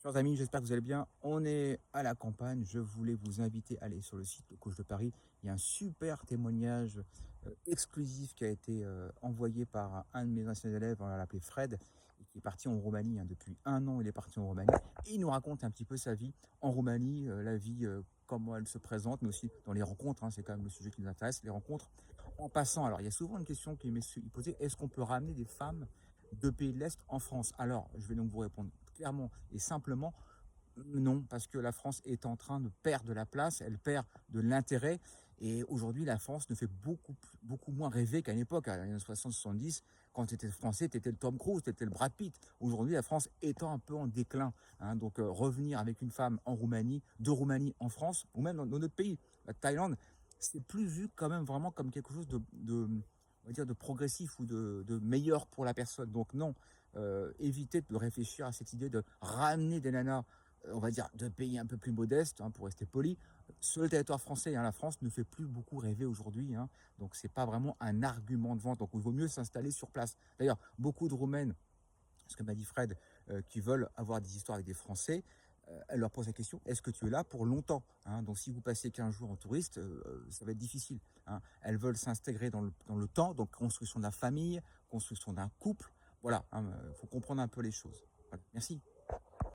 Chers amis, j'espère que vous allez bien. On est à la campagne. Je voulais vous inviter à aller sur le site de Coach de Paris. Il y a un super témoignage exclusif qui a été envoyé par un de mes anciens élèves, on va l'appeler Fred, et qui est parti en Roumanie. Depuis un an, il est parti en Roumanie. Et il nous raconte un petit peu sa vie en Roumanie, la vie, comment elle se présente, mais aussi dans les rencontres. C'est quand même le sujet qui nous intéresse, les rencontres. En passant, alors il y a souvent une question qui m'est posée, est-ce qu'on peut ramener des femmes de pays de l'Est en France? Alors, je vais donc vous répondre clairement et simplement, non, parce que la France est en train de perdre de la place, elle perd de l'intérêt. Et aujourd'hui, la France ne fait beaucoup moins rêver qu'à une époque, à les années 60-70, quand tu étais français, tu étais le Tom Cruise, tu étais le Brad Pitt. Aujourd'hui, la France étant un peu en déclin. Donc, revenir avec une femme en Roumanie, de Roumanie en France, ou même dans notre pays, la Thaïlande, c'est plus vu quand même vraiment comme quelque chose on va dire de progressif ou de meilleur pour la personne. Donc non, évitez de réfléchir à cette idée de ramener des nanas, on va dire, de pays un peu plus modestes, pour rester poli, sur le territoire français. La France ne fait plus beaucoup rêver aujourd'hui, donc c'est pas vraiment un argument de vente. Donc il vaut mieux s'installer sur place. D'ailleurs, beaucoup de Roumaines, ce que m'a dit Fred, qui veulent avoir des histoires avec des Français, elle leur pose la question, est-ce que tu es là pour longtemps? Donc si vous passez 15 jours en touriste, ça va être difficile. Elles veulent s'intégrer dans le temps, donc construction de la famille, construction d'un couple. Voilà, faut comprendre un peu les choses. Voilà. Merci.